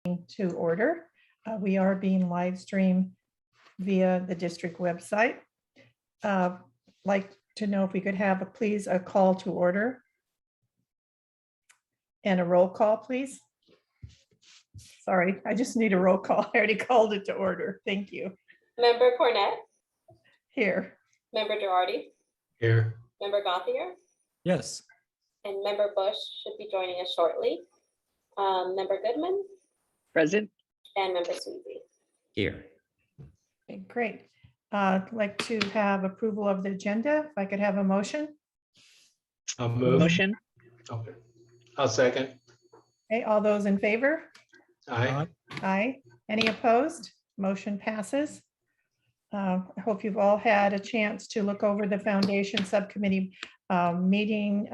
to order. We are being live streamed via the district website. Like to know if we could have please a call to order and a roll call, please. Sorry, I just need a roll call. I already called it to order. Thank you. Member Cornett, Here. Member Girardi, Here. Member Gothier, Yes. and Member Bush should be joining us shortly. Member Goodman Present. and Member Sweezy. Here. Okay, great. I'd like to have approval of the agenda. If I could have a motion. I'll move. Motion. Okay. I'll second. Okay, all those in favor? Aye. Aye. Any opposed? Motion passes. I hope you've all had a chance to look over the foundation subcommittee meeting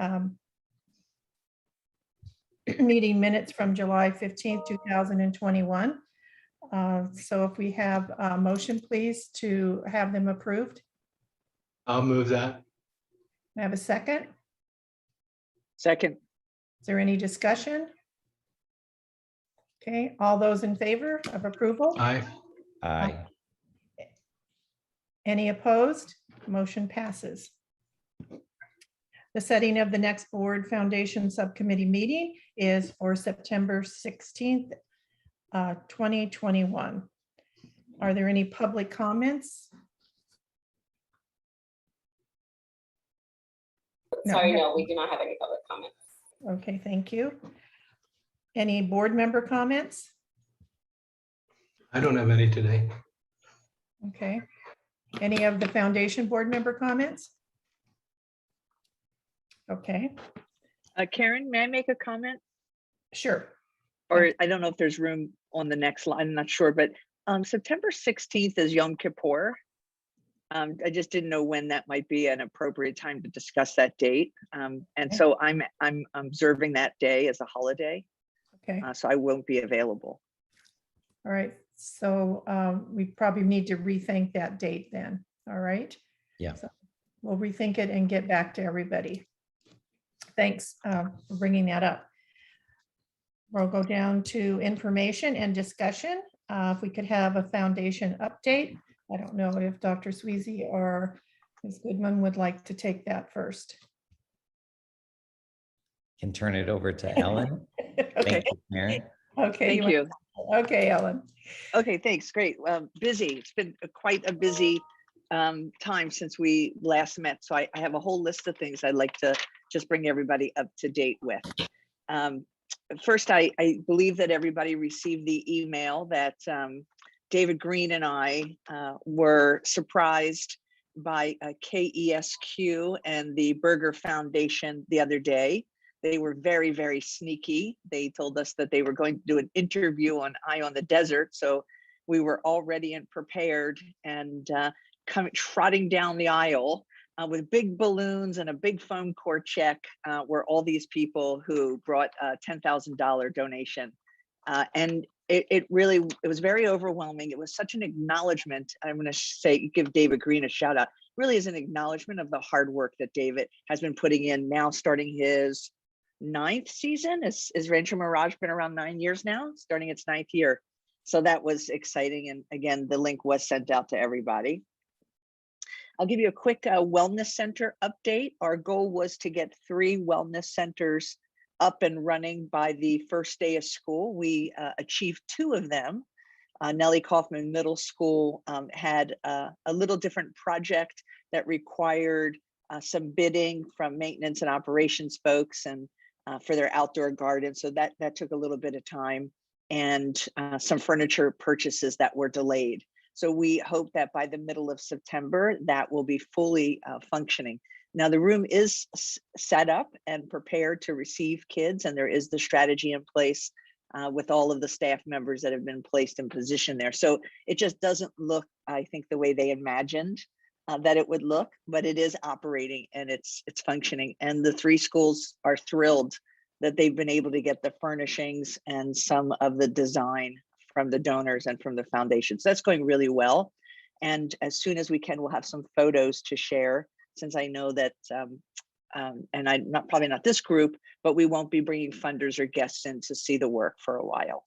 minutes from July 15th, 2021. So if we have a motion, please, to have them approved. I'll move that. I have a second. Second. Is there any discussion? Okay, all those in favor of approval? Aye. Aye. Any opposed? Motion passes. The setting of the next board foundation subcommittee meeting is for September 16th, 2021. Are there any public comments? Sorry, no, we do not have any public comments. Okay, thank you. Any board member comments? I don't have any today. Okay. Any of the foundation board member comments? Okay, Karen, may I make a comment? sure. Or I don't know if there's room on the next line, I'm not sure, but September 16th is Yom Kippur. I just didn't know when that might be an appropriate time to discuss that date. And so I'm observing that day as a holiday, Okay, so I won't be available. all right. So we probably need to rethink that date then. All right. Yeah. So we'll rethink it and get back to everybody. Thanks for bringing that up. We'll go down to information and discussion. If we could have a foundation update. I don't know if Dr. Sweezy or Ms. Goodman would like to take that first. Can turn it over to Ellen. Okay, Thank you, Karen. okay. Thank you. Okay, Ellen. Okay, thanks. Great. Busy. It's been quite a busy time since we last met. So I have a whole list of things I'd like to just bring everybody up to date with. First, I believe that everybody received the email that David Green and I were surprised by KESQ and the Berger Foundation the other day. They were very, very sneaky. They told us that they were going to do an interview on Eye on the Desert. So we were all ready and prepared and trotting down the aisle with big balloons and a big phone core check were all these people who brought a $10,000 donation. And it was very overwhelming. It was such an acknowledgement. I'm going to give David Green a shout out. Really is an acknowledgement of the hard work that David has been putting in, now starting his 9th season. Is Rancho Mirage been around 9 years now, starting its 9th year. So that was exciting. And again, the link was sent out to everybody. I'll give you a quick wellness center update. Our goal was to get 3 wellness centers up and running by the first day of school. We achieved 2 of them. Nellie Kaufman Middle School had a little different project that required some bidding from maintenance and operations folks and for their outdoor garden. So that took a little bit of time, and some furniture purchases that were delayed. So we hope that by the middle of September, that will be fully functioning. Now the room is set up and prepared to receive kids, and there is the strategy in place with all of the staff members that have been placed in position there. So it just doesn't look, I think, the way they imagined that it would look, but it is operating and it's functioning. And the 3 schools are thrilled that they've been able to get the furnishings and some of the design from the donors and from the foundation. So that's going really well. And as soon as we can, we'll have some photos to share, since I know that, and I'm probably not this group, but we won't be bringing funders or guests in to see the work for a while.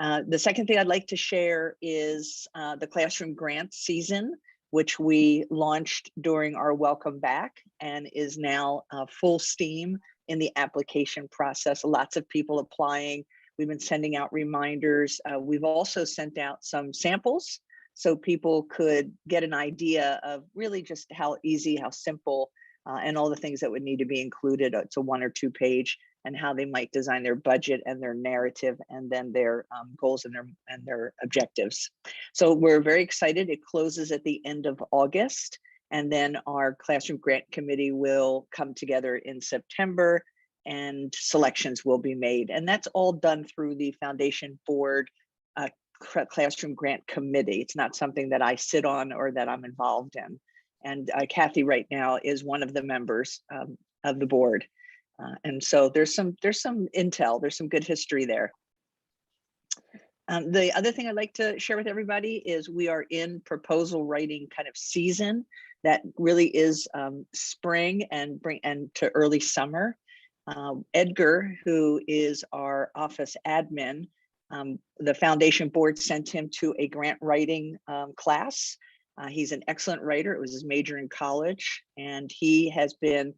The second thing I'd like to share is the classroom grant season, which we launched during our welcome back and is now full steam in the application process. Lots of people applying. We've been sending out reminders. We've also sent out some samples so people could get an idea of really just how easy, how simple, and all the things that would need to be included. It's a 1 or 2 page, and how they might design their budget and their narrative, and then their goals and their objectives. So we're very excited. It closes at the end of August, and then our classroom grant committee will come together in September, and selections will be made. And that's all done through the Foundation Board Classroom Grant Committee. It's not something that I sit on or that I'm involved in. And Kathy right now is one of the members of the board. And so there's some intel, there's some good history there. The other thing I'd like to share with everybody is we are in proposal writing kind of season that really is spring and to early summer. Edgar, who is our office admin, the foundation board sent him to a grant writing class. He's an excellent writer. It was his major in college, and he has been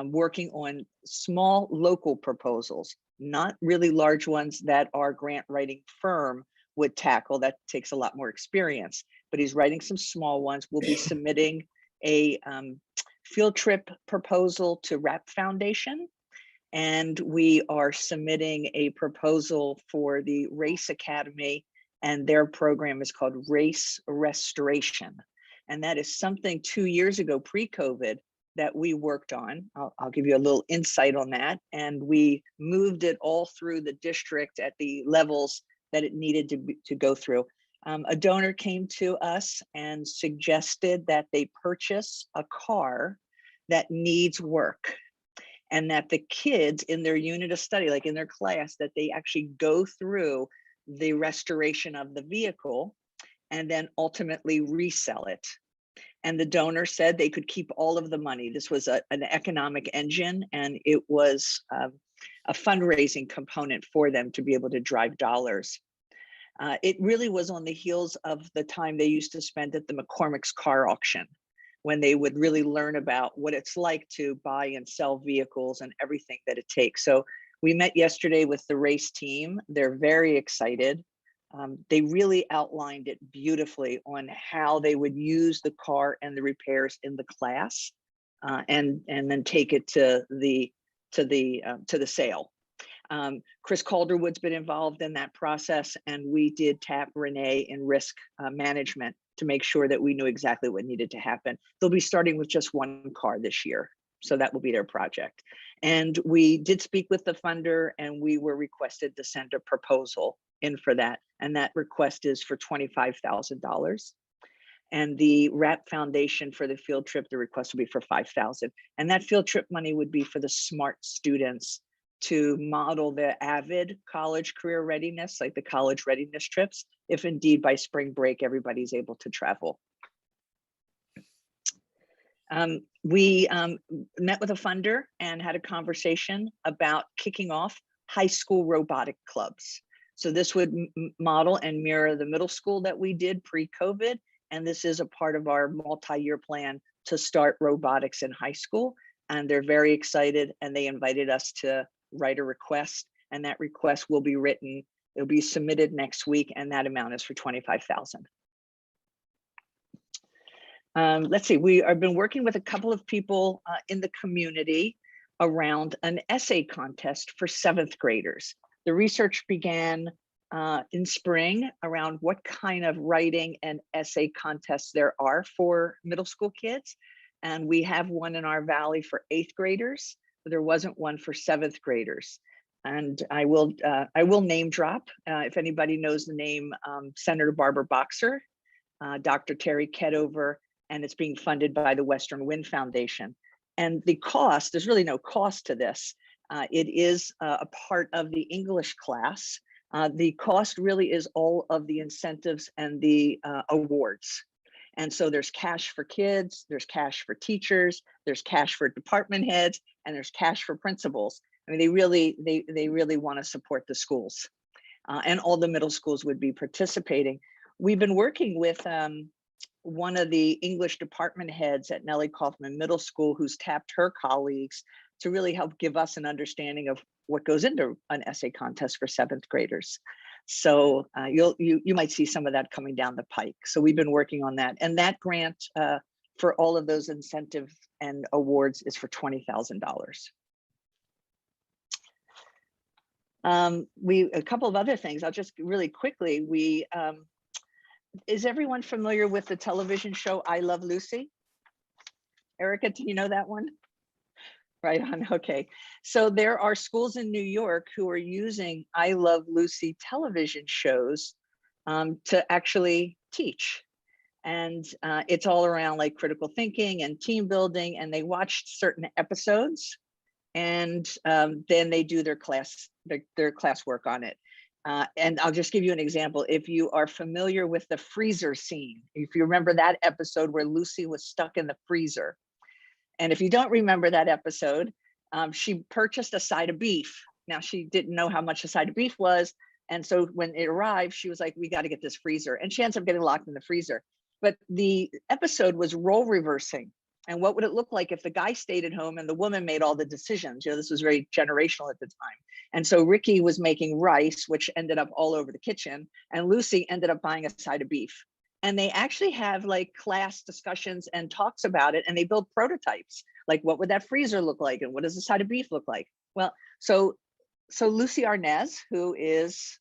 working on small local proposals, not really large ones that our grant writing firm would tackle. That takes a lot more experience, but he's writing some small ones. We'll be submitting a field trip proposal to RAP Foundation, and we are submitting a proposal for the Race Academy, and their program is called Race Restoration. And that is something 2 years ago, pre-COVID, that we worked on. I'll give you a little insight on that. And we moved it all through the district at the levels that it needed to go through. A donor came to us and suggested that they purchase a car that needs work, and that the kids in their unit of study, like in their class, that they actually go through the restoration of the vehicle and then ultimately resell it. And the donor said they could keep all of the money. This was an economic engine, and it was a fundraising component for them to be able to drive dollars. It really was on the heels of the time they used to spend at the McCormick's car auction, when they would really learn about what it's like to buy and sell vehicles and everything that it takes. So we met yesterday with the race team. They're very excited. They really outlined it beautifully on how they would use the car and the repairs in the class, and then take it to the sale. Chris Calderwood's been involved in that process, and we did tap Renee in risk management to make sure that we knew exactly what needed to happen. They'll be starting with just one car this year, so that will be their project. And we did speak with the funder, and we were requested to send a proposal in for that. And that request is for $25,000. And the RAP Foundation for the field trip, the request will be for $5,000. And that field trip money would be for the SMART students to model the AVID college career readiness, like the college readiness trips, if indeed by spring break, everybody's able to travel. We met with a funder and had a conversation about kicking off high school robotic clubs. So this would model and mirror the middle school that we did pre-COVID. And this is a part of our multi-year plan to start robotics in high school. And they're very excited, and they invited us to write a request, and that request will be written. It'll be submitted next week, and that amount is for $25,000. Let's see, we have been working with a couple of people in the community around an essay contest for 7th graders. The research began in spring around what kind of writing and essay contests there are for middle school kids. And we have one in our valley for 8th graders, but there wasn't one for 7th graders. And I will name drop, if anybody knows the name, Senator Barbara Boxer, Dr. Terry Kedover, and it's being funded by the Western Wind Foundation. And the cost, there's really no cost to this. It is a part of the English class. The cost really is all of the incentives and the awards. And so there's cash for kids, there's cash for teachers, there's cash for department heads, and there's cash for principals. I mean, they really want to support the schools. and all the middle schools would be participating. We've been working with one of the English department heads at Nellie Kaufman Middle School, who's tapped her colleagues to really help give us an understanding of what goes into an essay contest for 7th graders. So you might see some of that coming down the pike. So we've been working on that, and that grant for all of those incentives and awards is for $20,000. A couple of other things. I'll just really quickly. Is everyone familiar with the television show I Love Lucy? Erica, do you know that one? Right on. Okay. So there are schools in New York who are using I Love Lucy television shows to actually teach. And it's all around like critical thinking and team building. And they watched certain episodes, and then they do their classwork on it. And I'll just give you an example. If you are familiar with the freezer scene, if you remember that episode where Lucy was stuck in the freezer. And if you don't remember that episode, she purchased a side of beef. Now, she didn't know how much a side of beef was. And so when it arrived, she was like, we got to get this freezer. And she ends up getting locked in the freezer. But the episode was role reversing. And what would it look like if the guy stayed at home and the woman made all the decisions? You know, this was very generational at the time. And so Ricky was making rice, which ended up all over the kitchen. And Lucy ended up buying a side of beef. And they actually have like class discussions and talks about it. And they build prototypes. Like, what would that freezer look like? And what does the side of beef look like? Well, so Lucy Arnaz, who is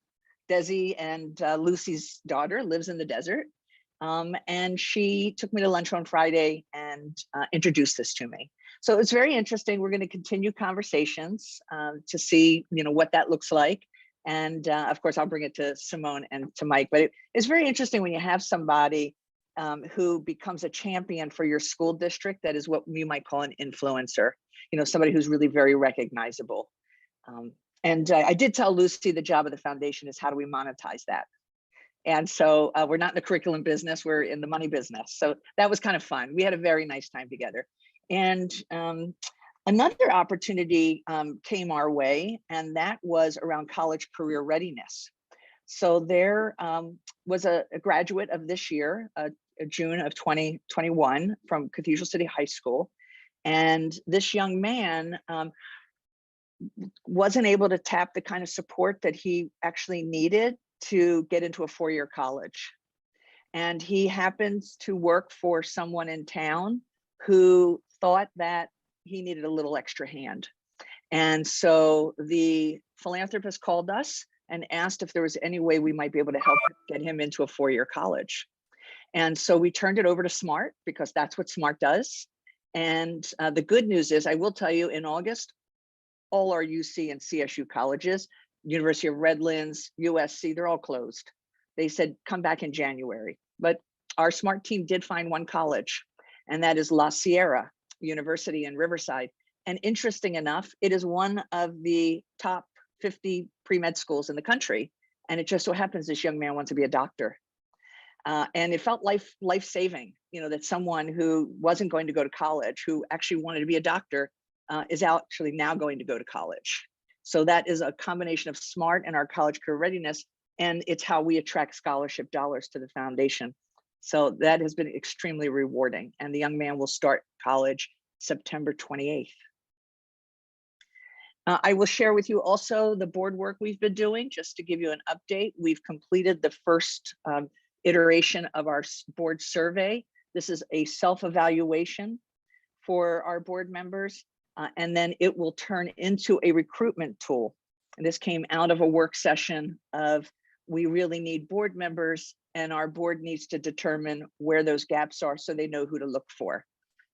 Desi and Lucy's daughter, lives in the desert. And she took me to lunch on Friday and introduced this to me. So it's very interesting. We're going to continue conversations to see, you know, what that looks like. And of course, I'll bring it to Simone and to Mike. But it's very interesting when you have somebody who becomes a champion for your school district. That is what you might call an influencer, you know, somebody who's really very recognizable. And I did tell Lucy the job of the foundation is how do we monetize that? And so we're not in the curriculum business, we're in the money business. So that was kind of fun. We had a very nice time together. And another opportunity came our way, and that was around college career readiness. So there was a graduate of this year, June of 2021 from Cathedral City High School. And this young man wasn't able to tap the kind of support that he actually needed to get into a four-year college. And he happens to work for someone in town who thought that he needed a little extra hand. And so the philanthropist called us and asked if there was any way we might be able to help get him into a four-year college. And so we turned it over to SMART, because that's what SMART does. And the good news is, I will tell you, in August, all our UC and CSU colleges, University of Redlands, USC, they're all closed. They said, come back in January. But our SMART team did find one college, and that is La Sierra University in Riverside. And interesting enough, it is one of the top 50 pre-med schools in the country. And it just so happens this young man wants to be a doctor. And it felt life-saving, you know, that someone who wasn't going to go to college, who actually wanted to be a doctor, is actually now going to go to college. So that is a combination of SMART and our college career readiness, and it's how we attract scholarship dollars to the foundation. So that has been extremely rewarding. And the young man will start college September 28th. I will share with you also the board work we've been doing, just to give you an update. We've completed the first iteration of our board survey. This is a self-evaluation for our board members. And then it will turn into a recruitment tool. And this came out of a work session of, we really need board members, and our board needs to determine where those gaps are so they know who to look for.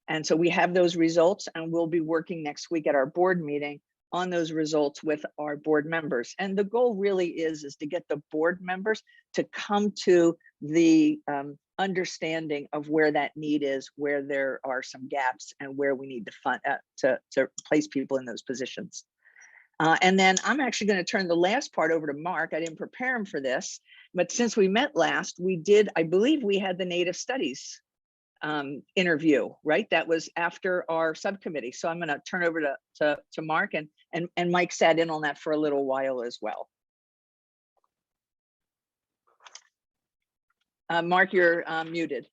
And so we have those results, and we'll be working next week at our board meeting on those results with our board members. And the goal really is to get the board members to come to the understanding of where that need is, where there are some gaps, and where we need to fund to place people in those positions. And then I'm actually going to turn the last part over to Mark. I didn't prepare him for this, but since we met last, we did, I believe we had the Native Studies interview, right? That was after our subcommittee. So I'm going to turn over to Mark, and Mike sat in on that for a little while as well. Mark, you're muted.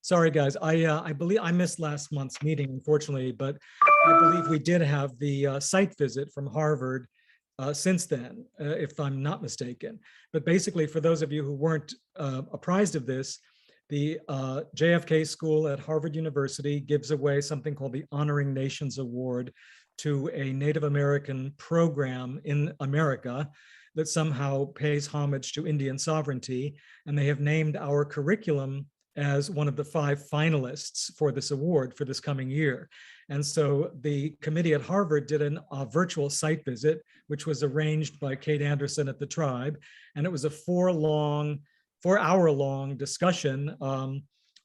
Sorry, guys. I believe I missed last month's meeting, unfortunately, but I believe we did have the site visit from Harvard since then, if I'm not mistaken. But basically, for those of you who weren't apprised of this, the JFK School at Harvard University gives away something called the Honoring Nations Award to a Native American program in America that somehow pays homage to Indian sovereignty. And they have named our curriculum as one of the 5 finalists for this award for this coming year. And so the committee at Harvard did a virtual site visit, which was arranged by Kate Anderson at the Tribe. And it was a 4-hour-long discussion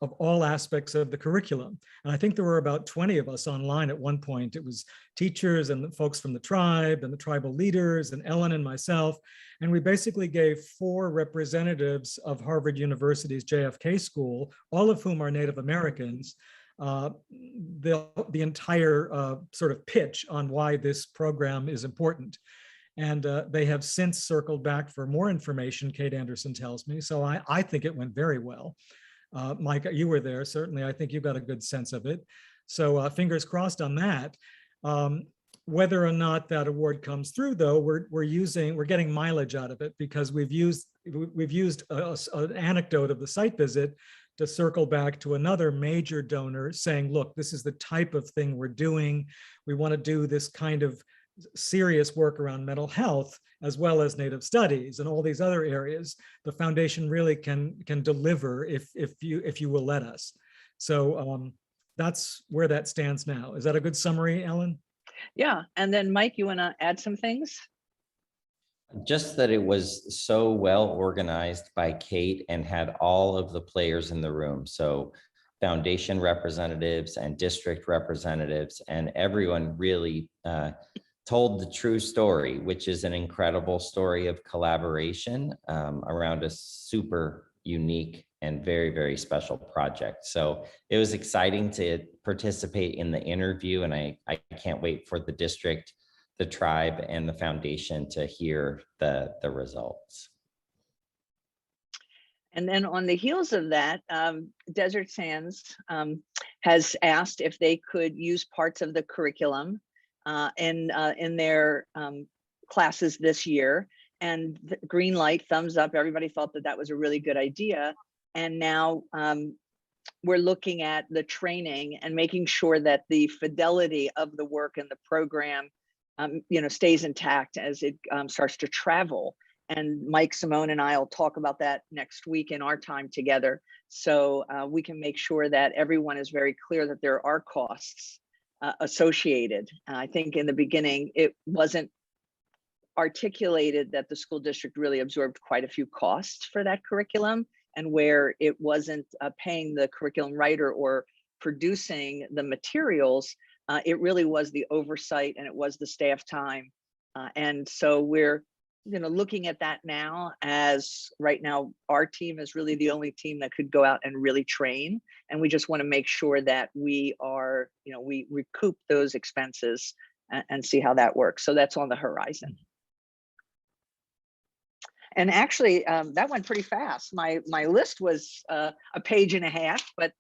of all aspects of the curriculum. And I think there were about 20 of us online at one point. It was teachers and the folks from the Tribe and the tribal leaders and Ellen and myself. And we basically gave 4 representatives of Harvard University's JFK School, all of whom are Native Americans, the entire sort of pitch on why this program is important. And they have since circled back for more information, Kate Anderson tells me. So I think it went very well. Mike, you were there, certainly. I think you got a good sense of it. So fingers crossed on that. Whether or not that award comes through, though, we're getting mileage out of it because we've used an anecdote of the site visit to circle back to another major donor saying, look, this is the type of thing we're doing. We want to do this kind of serious work around mental health as well as Native studies and all these other areas. The foundation really can deliver if you will let us. So that's where that stands now. Is that a good summary, Ellen? Yeah, and then Mike, you want to add some things? Just that it was so well organized by Kate and had all of the players in the room. So foundation representatives and district representatives and everyone really told the true story, which is an incredible story of collaboration around a super unique and very, very special project. So it was exciting to participate in the interview, and I can't wait for the district, the tribe, and the foundation to hear the results. And then on the heels of that, Desert Sands has asked if they could use parts of the curriculum in their classes this year, and green light, thumbs up. Everybody felt that was a really good idea. And now we're looking at the training and making sure that the fidelity of the work and the program, stays intact as it starts to travel. And Mike, Simone, and I will talk about that next week in our time together. So we can make sure that everyone is very clear that there are costs associated. I think in the beginning, it wasn't articulated that the school district really absorbed quite a few costs for that curriculum, and where it wasn't paying the curriculum writer or producing the materials, it really was the oversight and it was the staff time. And so we're looking at that now, as right now our team is really the only team that could go out and really train, and we just want to make sure that we are, we recoup those expenses and see how that works. So that's on the horizon. And actually that went pretty fast. My list was a page and a half, but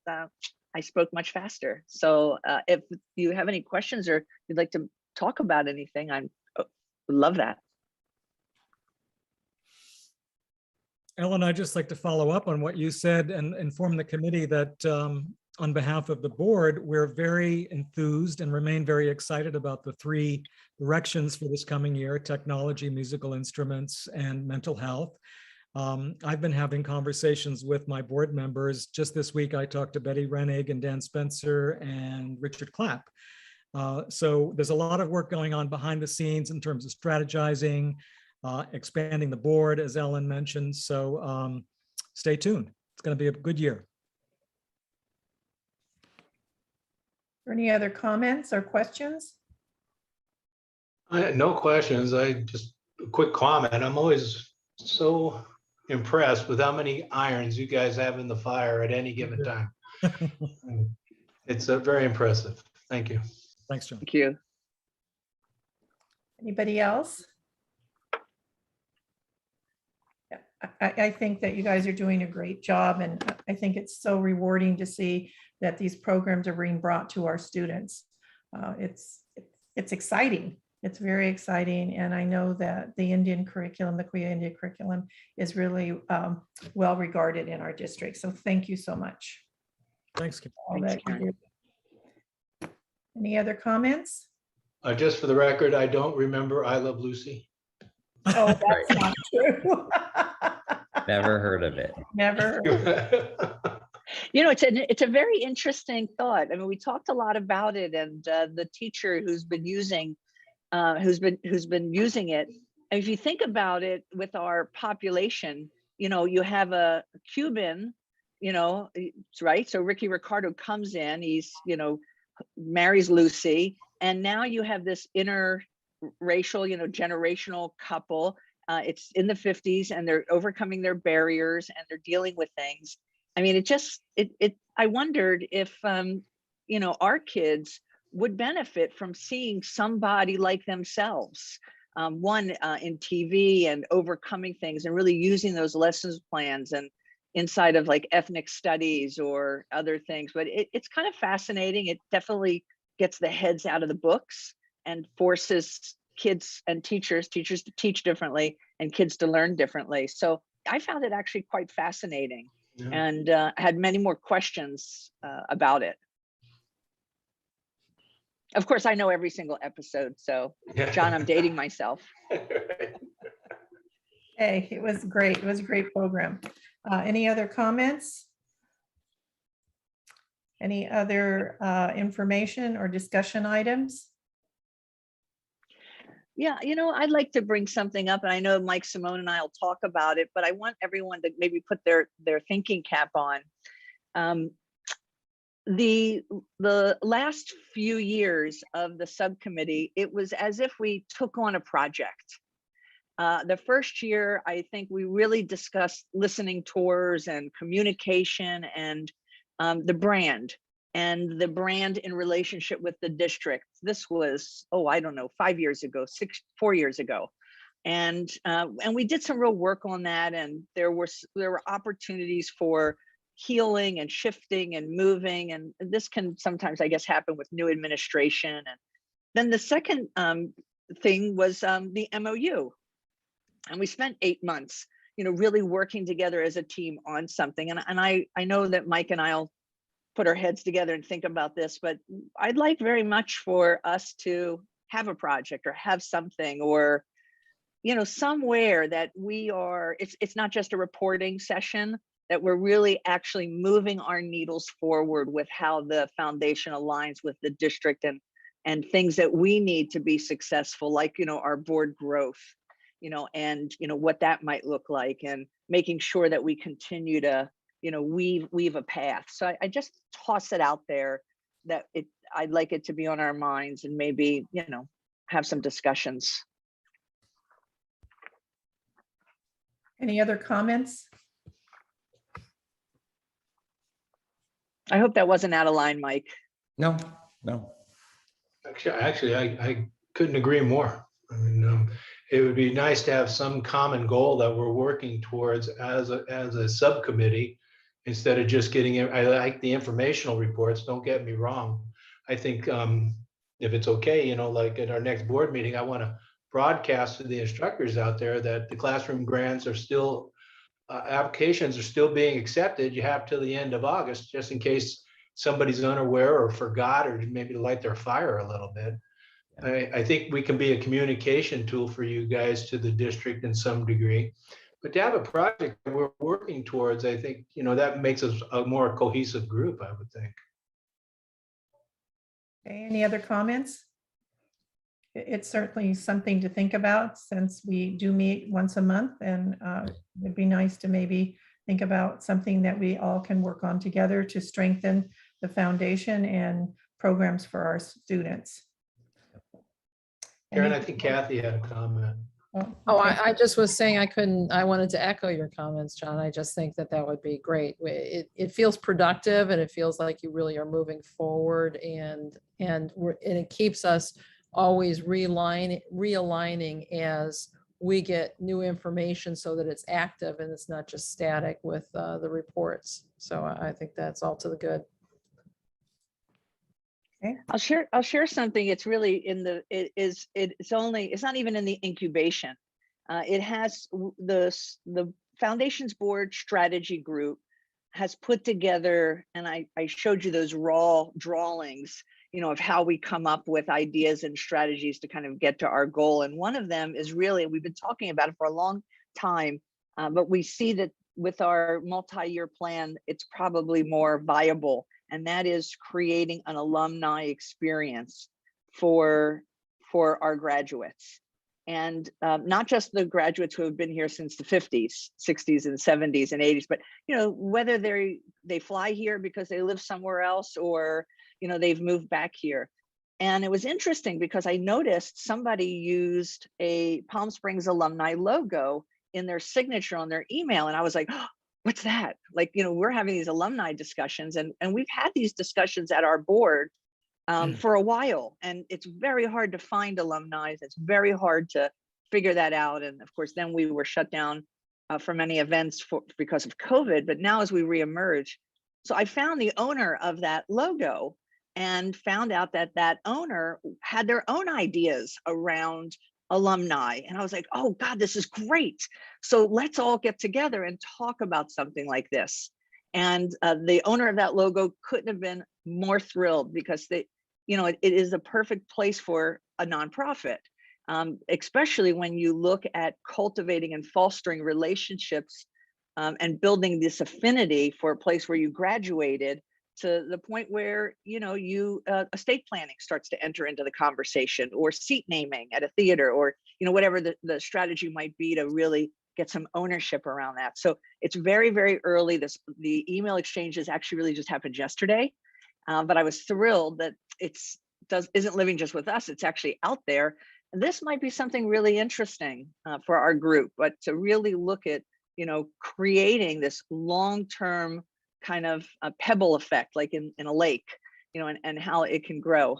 I spoke much faster. So if you have any questions or you'd like to talk about anything, I would love that. Ellen, I'd just like to follow up on what you said and inform the committee that on behalf of the board, we're very enthused and remain very excited about the 3 directions for this coming year: technology, musical instruments, and mental health. I've been having conversations with my board members. Just this week, I talked to Betty Renig and Dan Spencer and Richard Clapp. So there's a lot of work going on behind the scenes in terms of strategizing, expanding the board, as Ellen mentioned. So stay tuned. It's going to be a good year. Any other comments or questions? No questions. Just a quick comment. I'm always so impressed with how many irons you guys have in the fire at any given time. It's very impressive. Thank you. Thanks, John. Thank you. Anybody else? Yeah, I think that you guys are doing a great job, and I think it's so rewarding to see that these programs are being brought to our students. It's exciting. It's very exciting, and I know that the Indian curriculum, the Kuya India curriculum, is really well regarded in our district. So thank you so much. Thanks, Kim. All Thanks, that you Karen. do. Any other comments? Just for the record, I don't remember I Love Lucy. Oh, that's not true. Never heard of it. Never. You know, it's a very interesting thought. I mean, we talked a lot about it, and the teacher who's been using it. And if you think about it, with our population, you know, you have a Cuban, you know, right? So Ricky Ricardo comes in, he's, you know, marries Lucy, and now you have this interracial, you know, generational couple. It's in the 50s, and they're overcoming their barriers, and they're dealing with things. I mean, I wondered if, you know, our kids would benefit from seeing somebody like themselves, in TV, and overcoming things, and really using those lessons plans and inside of like ethnic studies or other things. But it's kind of fascinating. It definitely gets the heads out of the books and forces kids and teachers to teach differently and kids to learn differently. So I found it actually quite fascinating. Yeah. And had many more questions about it. Of course, I know every single episode. So, John, I'm dating myself. Hey, it was great. It was a great program. Any other comments? Any other information or discussion items? Yeah, you know, I'd like to bring something up, and I know Mike, Simone, and I will talk about it, but I want everyone to maybe put their thinking cap on. The last few years of the subcommittee, it was as if we took on a project. The first year, I think we really discussed listening tours and communication and the brand in relationship with the district. This was, I don't know, 4 years ago. And we did some real work on that. And there were opportunities for healing and shifting and moving. And this can sometimes, I guess, happen with new administration. And then the second thing was the MOU. And we spent 8 months, you know, really working together as a team on something. And I know that Mike and I'll put our heads together and think about this, but I'd like very much for us to have a project or have something, or, you know, somewhere that we are, it's not just a reporting session, that we're really actually moving our needles forward with how the foundation aligns with the district and things that we need to be successful, like, you know, our board growth, you know, and, you know, what that might look like, and making sure that we continue to, you know, weave a path. So I just toss it out there that I'd like it to be on our minds, and maybe, you know, have some discussions. Any other comments? I hope that wasn't out of line, Mike. No. Actually, I couldn't agree more. I mean, it would be nice to have some common goal that we're working towards as a subcommittee, instead of just getting it. I like the informational reports, don't get me wrong. I think if it's okay, you know, like at our next board meeting, I want to broadcast to the instructors out there that the classroom grants are still, applications are still being accepted. You have till the end of August, just in case somebody's unaware or forgot, or maybe light their fire a little bit. I think we can be a communication tool for you guys to the district in some degree. But to have a project that we're working towards, I think, you know, that makes us a more cohesive group, I would think. Okay, any other comments? It's certainly something to think about, since we do meet once a month, and it'd be nice to maybe think about something that we all can work on together to strengthen the foundation and programs for our students. Karen, I think Kathy had a comment. Oh, okay. I just was saying I wanted to echo your comments, John. I just think that would be great. It feels productive, and it feels like you really are moving forward, and it keeps us always realigning as we get new information so that it's active and it's not just static with the reports. So I think that's all to the good. I'll share something. It's really it's not even in the incubation. It has the Foundations Board Strategy Group has put together, and I showed you those raw drawings, of how we come up with ideas and strategies to kind of get to our goal. And one of them is really, we've been talking about it for a long time, but we see that with our multi-year plan, it's probably more viable. And that is creating an alumni experience for our graduates. And not just the graduates who have been here since the 50s, 60s, and 70s and 80s, but whether they fly here because they live somewhere else, or they've moved back here. And it was interesting because I noticed somebody used a Palm Springs alumni logo in their signature on their email, and I was like, oh, what's that? Like, we're having these alumni discussions, and we've had these discussions at our board for a while, and it's very hard to find alumni. It's very hard to figure that out. And of course, then we were shut down for many events because of COVID, but now as we reemerge. So I found the owner of that logo and found out that that owner had their own ideas around alumni. And I was like, oh God, this is great. So let's all get together and talk about something like this. And the owner of that logo couldn't have been more thrilled, because it is a perfect place for a nonprofit, especially when you look at cultivating and fostering relationships and building this affinity for a place where you graduated, to the point where estate planning starts to enter into the conversation, or seat naming at a theater, or whatever the strategy might be to really get some ownership around that. So it's very, very early. The email exchanges actually really just happened yesterday, but I was thrilled that isn't living just with us. It's actually out there. And this might be something really interesting for our group, but to really look at creating this long-term kind of a pebble effect, like in a lake, and how it can grow.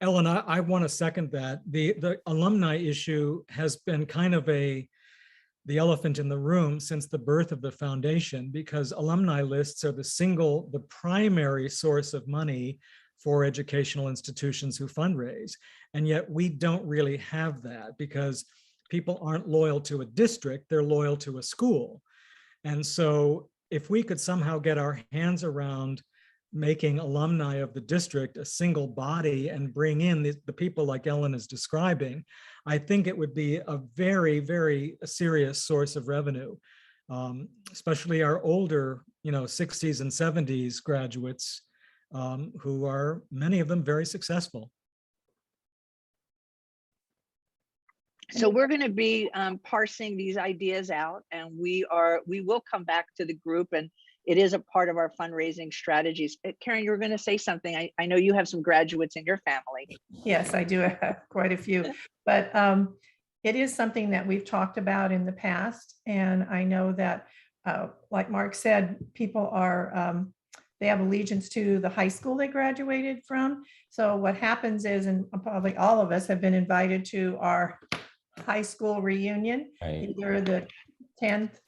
Ellen, I want to second that. The alumni issue has been kind of the elephant in the room since the birth of the foundation, because alumni lists are the primary source of money for educational institutions who fundraise. And yet we don't really have that, because people aren't loyal to a district, they're loyal to a school. And so if we could somehow get our hands around making alumni of the district a single body and bring in the people like Ellen is describing, I think it would be a very, very serious source of revenue, especially our older, 60s and 70s graduates, who are, many of them, very successful. So we're going to be parsing these ideas out, and we will come back to the group, and it is a part of our fundraising strategies. Karen, you were going to say something. I know you have some graduates in your family. Yes, I do have quite a few, but it is something that we've talked about in the past. And I know that, like Mark said, people they have allegiance to the high school they graduated from. So what happens is, and probably all of us have been invited to our high school reunion, Right. either the 10th,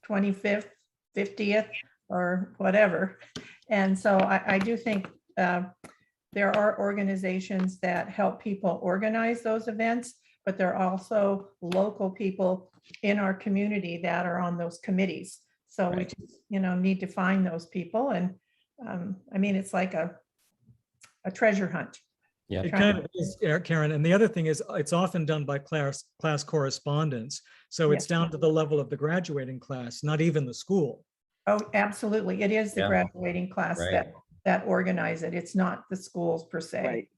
25th, 50th, or whatever. And so I do think there are organizations that help people organize those events, but there are also local people in our community that are on those committees. So we just, need to find those people. And it's like a treasure hunt. Yeah. It kind of is, Karen. And the other thing is, it's often done by class correspondence. So it's down to the level of the graduating class, not even the school. Oh, absolutely. It is the graduating class that organize it. It's not the schools per se.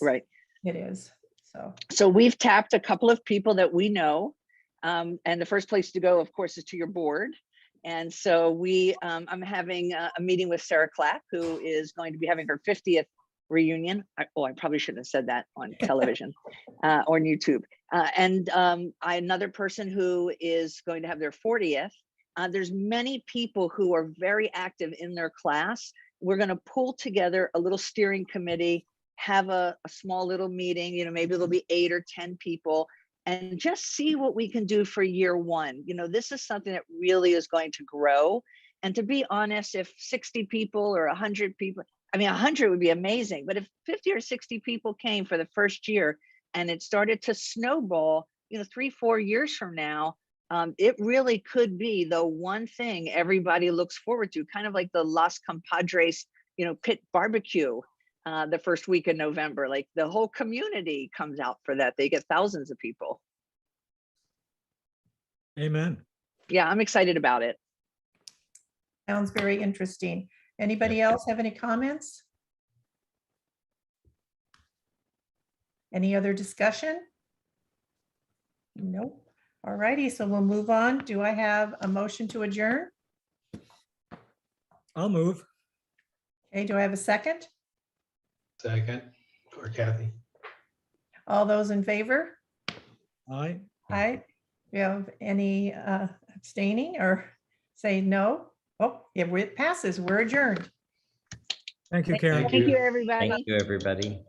Right. It is. So we've tapped a couple of people that we know. And the first place to go, of course, is to your board. And so I'm having a meeting with Sarah Clapp, who is going to be having her 50th reunion. I probably shouldn't have said that on television or on YouTube. And another person who is going to have their 40th. There's many people who are very active in their class. We're going to pull together a little steering committee, have a small little meeting, maybe there'll be 8 or 10 people, and just see what we can do for year one. You know, this is something that really is going to grow. And to be honest, if 60 people or 100 people, I mean, 100 would be amazing, but if 50 or 60 people came for the first year and it started to snowball, you know, 3-4 years from now, it really could be the one thing everybody looks forward to, kind of like the Los Compadres, you know, pit barbecue the first week of November. Like the whole community comes out for that. They get thousands of people. Amen. Yeah, I'm excited about it. Sounds very interesting. Anybody else have any comments? Any other discussion? Nope. All righty, so we'll move on. Do I have a motion to adjourn? I'll move. Okay, do I have a second? Second, or Kathy. All those in favor? Aye. Aye. Do you have any abstaining or say no? Oh, yeah, it passes. We're adjourned. Thank you, Thank Karen. Thank Thank you. you, everybody. Thank you, everybody.